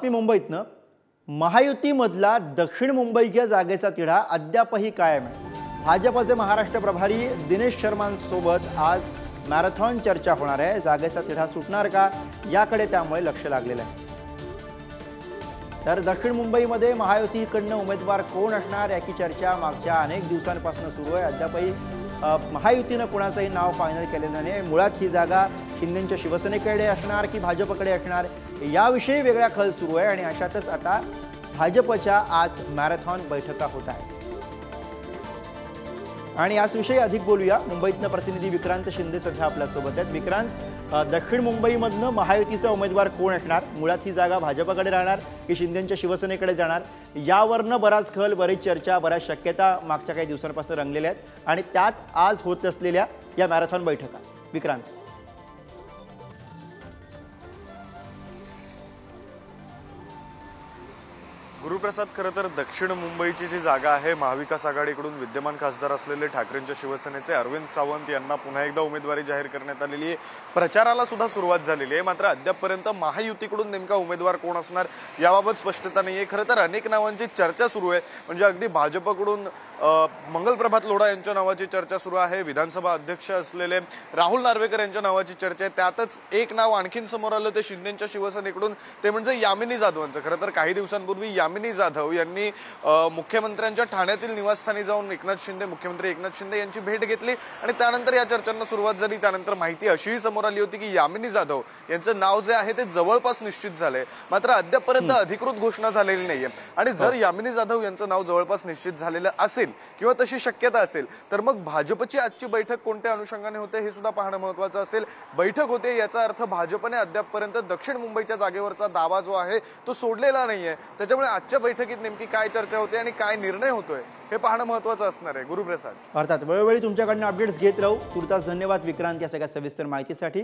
मी मुंबईतनं महायुतीमधला दक्षिण मुंबईच्या जागेचा तिढा अद्यापही कायम आहे। भाजपचे महाराष्ट्र प्रभारी दिनेश शर्मांसोबत आज मॅरेथॉन चर्चा होणार आहे। जागेचा तिढा सुटणार का याकडे त्यामुळे लक्ष लागलेलं आहे। तर दक्षिण मुंबईमध्ये महायुतीकडनं उमेदवार कोण असणार याची चर्चा मागच्या अनेक दिवसांपासून सुरू आहे। अद्यापही महायुतीनं कोणाचंही नाव फायनल केलेलं नाही। मुळात ही जागा शिंदेंच्या शिवसेनेकडे असणार की भाजपकडे असणार याविषयी वेगळा खल सुरू आहे आणि अशातच आता भाजपच्या आज मॅरेथॉन बैठका होत आहेत आणि याविषयी अधिक बोलूया। मुंबईतनं प्रतिनिधी विक्रांत शिंदे सध्या आपल्या सोबत आहेत। विक्रांत, दक्षिण मुंबईमधनं महायुतीचा उमेदवार कोण असणार? मुळात ही जागा भाजपकडे राहणार की शिंदेंच्या शिवसेनेकडे जाणार यावरनं बराच खल, बरीच चर्चा, बऱ्याच शक्यता मागच्या काही दिवसांपासून रंगलेल्या आहेत आणि त्यात आज होत असलेल्या या मॅरेथॉन बैठका। विक्रांत, गुरुप्रसाद, खरं तर दक्षिण मुंबईची जी जागा आहे महाविकास आघाडीकडून विद्यमान खासदार असलेले ठाकरेंच्या शिवसेनेचे अरविंद सावंत यांना पुन्हा एकदा उमेदवारी जाहीर करण्यात आलेली आहे। प्रचाराला सुद्धा सुरुवात झालेली आहे। मात्र अद्यापपर्यंत महायुतीकडून नेमका उमेदवार कोण असणार याबाबत स्पष्टता नाही आहे। खरं तर अनेक नावांची चर्चा सुरू आहे। म्हणजे अगदी भाजपकडून मंगलप्रभात लोढा यांच्या नावाची चर्चा सुरू आहे। विधानसभा अध्यक्ष असलेले राहुल नार्वेकर यांच्या नावाची चर्चा आहे। त्यातच एक नाव आणखीन समोर आलं ते शिंदेंच्या शिवसेनेकडून, ते म्हणजे यामिनी जाधवांचं। खरं तर काही दिवसांपूर्वी यामिनी जाधव यांनी मुख्यमंत्र्यांच्या ठाण्यातील निवासस्थानी जाऊन मुख्यमंत्री एकनाथ शिंदे यांची भेट घेतली आणि त्यानंतर या चर्चांना सुरुवात झाली। त्यानंतर माहिती अशीही समोर आली होती की यामिनी जाधव यांचं नाव जे आहे ते जवळपास निश्चित झालंय। मात्र अद्यापपर्यंत अधिकृत घोषणा झालेली नाहीये आणि जर यामिनी जाधव यांचं नाव जवळपास निश्चित झालेलं असेल किंवा तशी शक्यता असेल तर मग भाजपची आजची बैठक कोणत्या अनुषंगाने होते हे सुद्धा पाहणं महत्त्वाचं असेल। बैठक होते याचा अर्थ भाजपने अद्यापपर्यंत दक्षिण मुंबईच्या जागेवरचा दावा जो आहे तो सोडलेला नाहीये। त्याच्यामुळे आजच्या बैठकीत नेमकी काय चर्चा होते आणि काय निर्णय होतोय हे पाहणं महत्त्वाचं असणार आहे। गुरुप्रसाद, अर्थात वेळोवेळी तुमच्याकडनं अपडेट्स घेत राहू। तुर्तास धन्यवाद विक्रांत या सगळ्या सविस्तर माहितीसाठी।